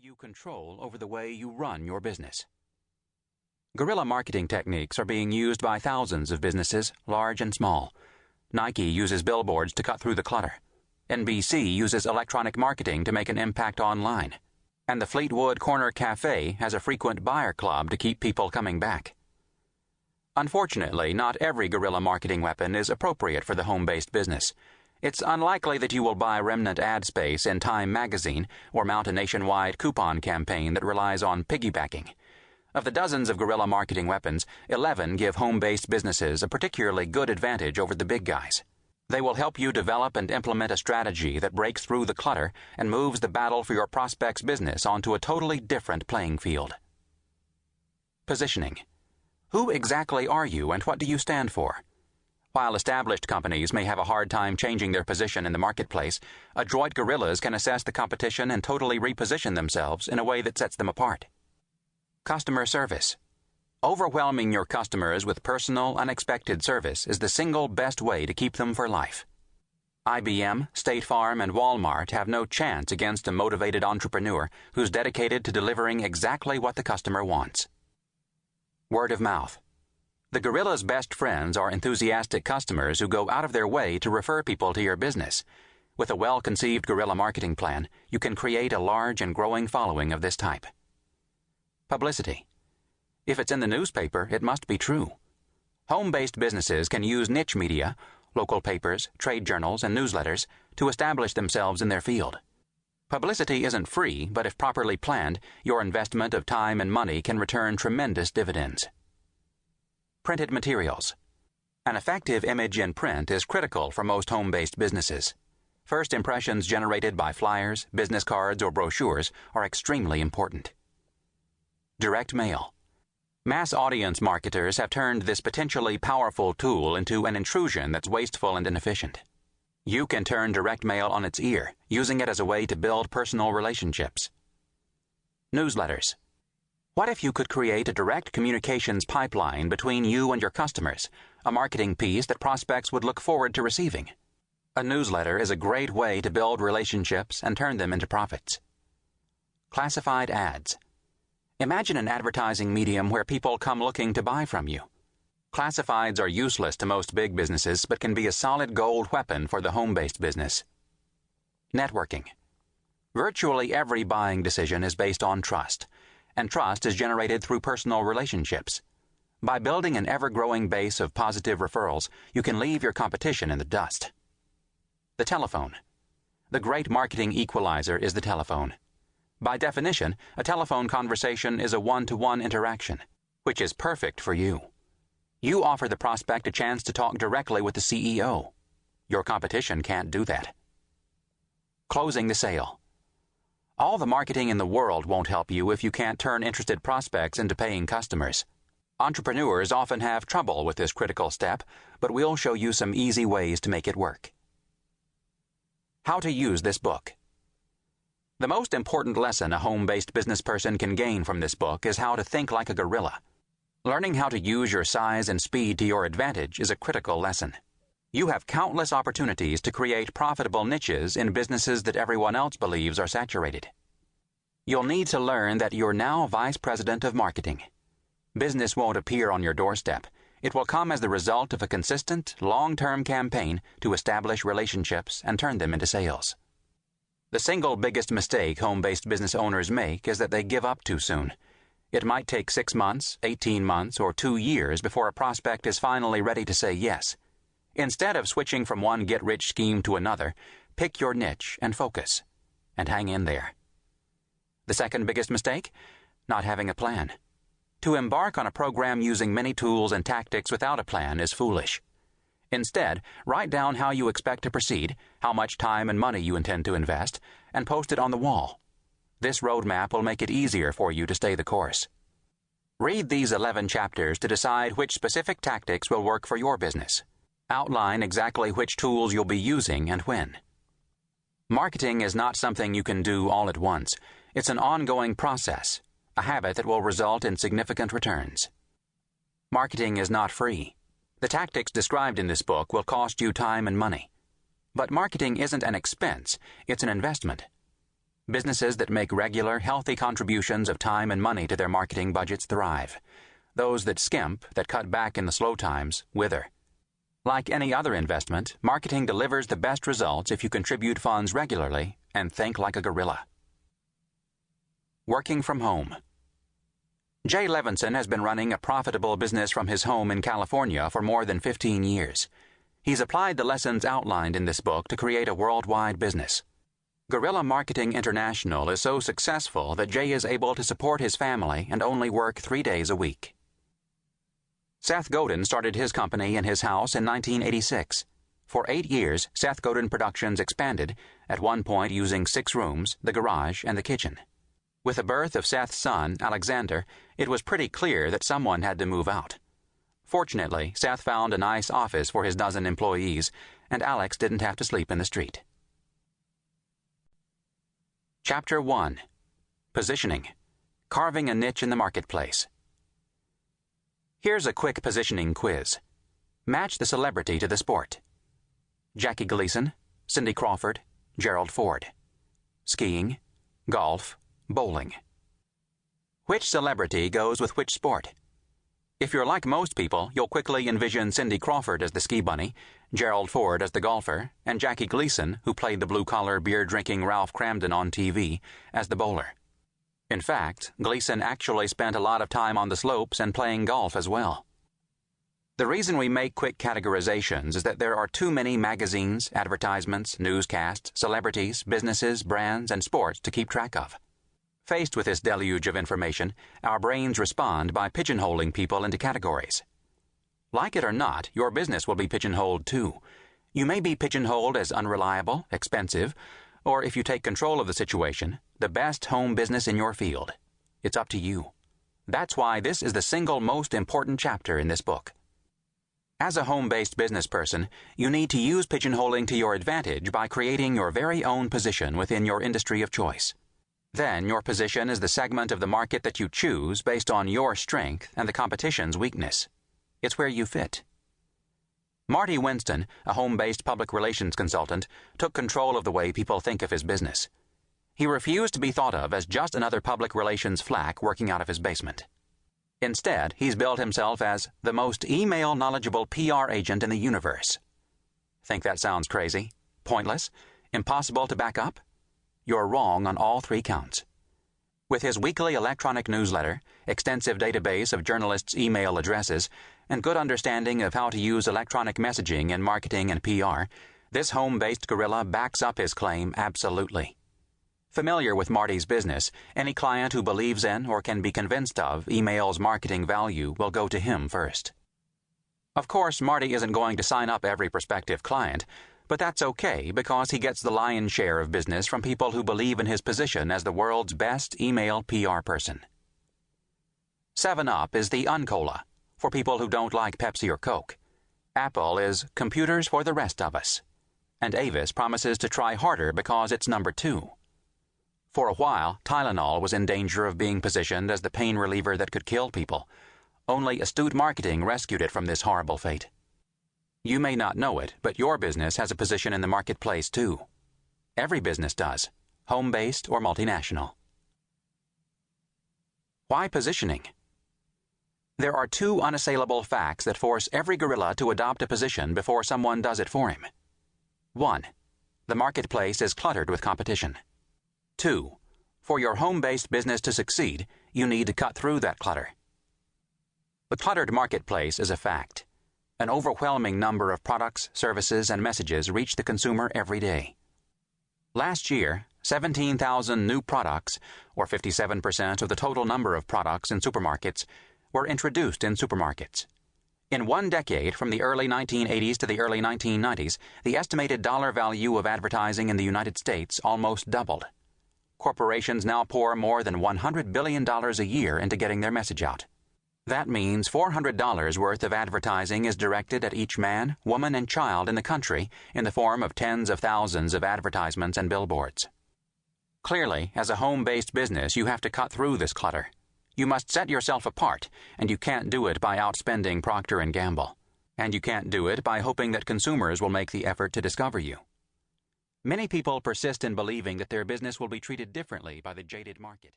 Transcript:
you control over the way you run your business. Guerrilla marketing techniques are being used by thousands of businesses, large and small. Nike uses billboards to cut through the clutter. NBC uses electronic marketing to make an impact online. And the Fleetwood Corner Cafe has a frequent buyer club to keep people coming back. Unfortunately, not every guerrilla marketing weapon is appropriate for the home-based business. It's unlikely that you will buy remnant ad space in Time magazine or mount a nationwide coupon campaign that relies on piggybacking. Of the dozens of guerrilla marketing weapons, 11 give home-based businesses a particularly good advantage over the big guys. They will help you develop and implement a strategy that breaks through the clutter and moves the battle for your prospect's business onto a totally different playing field. Positioning. Who exactly are you and what do you stand for? While established companies may have a hard time changing their position in the marketplace, adroit guerrillas can assess the competition and totally reposition themselves in a way that sets them apart. Customer service. Overwhelming your customers with personal, unexpected service is the single best way to keep them for life. IBM, State Farm, and Walmart have no chance against a motivated entrepreneur who's dedicated to delivering exactly what the customer wants. Word of mouth. The guerrilla's best friends are enthusiastic customers who go out of their way to refer people to your business. With a well-conceived guerrilla marketing plan, you can create a large and growing following of this type. Publicity. If it's in the newspaper, it must be true. Home-based businesses can use niche media, local papers, trade journals, and newsletters to establish themselves in their field. Publicity isn't free, but if properly planned, your investment of time and money can return tremendous dividends. Printed materials. An effective image in print is critical for most home-based businesses. First impressions generated by flyers, business cards, or brochures are extremely important. Direct mail. Mass audience marketers have turned this potentially powerful tool into an intrusion that's wasteful and inefficient. You can turn direct mail on its ear, using it as a way to build personal relationships. Newsletters. What if you could create a direct communications pipeline between you and your customers, a marketing piece that prospects would look forward to receiving? A newsletter is a great way to build relationships and turn them into profits. Classified ads. Imagine an advertising medium where people come looking to buy from you. Classifieds are useless to most big businesses but can be a solid gold weapon for the home-based business. Networking. Virtually every buying decision is based on trust, and trust is generated through personal relationships. By building an ever-growing base of positive referrals, you can leave your competition in the dust. The telephone. The great marketing equalizer is the telephone. By definition, a telephone conversation is a one-to-one interaction, which is perfect for you. You offer the prospect a chance to talk directly with the CEO. Your competition can't do that. Closing the sale. All the marketing in the world won't help you if you can't turn interested prospects into paying customers. Entrepreneurs often have trouble with this critical step, but we'll show you some easy ways to make it work. How to use this book. The most important lesson a home-based business person can gain from this book is how to think like a guerrilla. Learning how to use your size and speed to your advantage is a critical lesson. You have countless opportunities to create profitable niches in businesses that everyone else believes are saturated. You'll need to learn that you're now Vice President of Marketing. Business won't appear on your doorstep. It will come as the result of a consistent, long-term campaign to establish relationships and turn them into sales. The single biggest mistake home-based business owners make is that they give up too soon. It might take 6 months, 18 months, or 2 years before a prospect is finally ready to say yes. Instead of switching from one get-rich scheme to another, pick your niche and focus, and hang in there. The second biggest mistake? Not having a plan. To embark on a program using many tools and tactics without a plan is foolish. Instead, write down how you expect to proceed, how much time and money you intend to invest, and post it on the wall. This roadmap will make it easier for you to stay the course. Read these 11 chapters to decide which specific tactics will work for your business. Outline exactly which tools you'll be using and when. Marketing is not something you can do all at once. It's an ongoing process, a habit that will result in significant returns. Marketing is not free. The tactics described in this book will cost you time and money. But marketing isn't an expense, it's an investment. Businesses that make regular, healthy contributions of time and money to their marketing budgets thrive. Those that skimp, that cut back in the slow times, wither. Like any other investment, marketing delivers the best results if you contribute funds regularly and think like a guerrilla. Working from home. Jay Levinson has been running a profitable business from his home in California for more than 15 years. He's applied the lessons outlined in this book to create a worldwide business. Guerrilla Marketing International is so successful that Jay is able to support his family and only work 3 days a week. Seth Godin started his company in his house in 1986. For 8 years, Seth Godin Productions expanded, at one point using 6 rooms, the garage, and the kitchen. With the birth of Seth's son, Alexander, it was pretty clear that someone had to move out. Fortunately, Seth found a nice office for his dozen employees, and Alex didn't have to sleep in the street. Chapter 1. Positioning. Carving a niche in the marketplace. Here's a quick positioning quiz. Match the celebrity to the sport. Jackie Gleason, Cindy Crawford, Gerald Ford. Skiing, golf, bowling. Which celebrity goes with which sport? If you're like most people, you'll quickly envision Cindy Crawford as the ski bunny, Gerald Ford as the golfer, and Jackie Gleason, who played the blue-collar, beer-drinking Ralph Cramden on TV, as the bowler. In fact, Gleason actually spent a lot of time on the slopes and playing golf as well. The reason we make quick categorizations is that there are too many magazines, advertisements, newscasts, celebrities, businesses, brands, and sports to keep track of. Faced with this deluge of information, our brains respond by pigeonholing people into categories. Like it or not, your business will be pigeonholed too. You may be pigeonholed as unreliable, expensive, or if you take control of the situation, the best home business in your field. It's up to you. That's why this is the single most important chapter in this book. As a home-based business person, you need to use pigeonholing to your advantage by creating your very own position within your industry of choice. Then your position is the segment of the market that you choose based on your strength and the competition's weakness. It's where you fit. Marty Winston, a home-based public relations consultant, took control of the way people think of his business. He refused to be thought of as just another public relations flack working out of his basement. Instead, he's billed himself as the most email-knowledgeable PR agent in the universe. Think that sounds crazy? Pointless? Impossible to back up? You're wrong on all 3 counts. With his weekly electronic newsletter, extensive database of journalists' email addresses, and good understanding of how to use electronic messaging in marketing and PR, this home-based guerrilla backs up his claim absolutely. Familiar with Marty's business, any client who believes in or can be convinced of email's marketing value will go to him first. Of course, Marty isn't going to sign up every prospective client, but that's okay because he gets the lion's share of business from people who believe in his position as the world's best email PR person. 7-Up is the Uncola, for people who don't like Pepsi or Coke. Apple is computers for the rest of us. And Avis promises to try harder because it's number 2. For a while, Tylenol was in danger of being positioned as the pain reliever that could kill people. Only astute marketing rescued it from this horrible fate. You may not know it, but your business has a position in the marketplace too. Every business does, home-based or multinational. Why positioning? There are 2 unassailable facts that force every guerrilla to adopt a position before someone does it for him. 1. The marketplace is cluttered with competition. 2. For your home-based business to succeed, you need to cut through that clutter. The cluttered marketplace is a fact. An overwhelming number of products, services, and messages reach the consumer every day. Last year, 17,000 new products, or 57% of the total number of products in supermarkets, were introduced in supermarkets. In 1 decade, from the early 1980s to the early 1990s, the estimated dollar value of advertising in the United States almost doubled. Corporations now pour more than $100 billion a year into getting their message out. That means $400 worth of advertising is directed at each man, woman, and child in the country in the form of tens of thousands of advertisements and billboards. Clearly, as a home-based business, you have to cut through this clutter. You must set yourself apart, and you can't do it by outspending Procter & Gamble. And you can't do it by hoping that consumers will make the effort to discover you. Many people persist in believing that their business will be treated differently by the jaded market.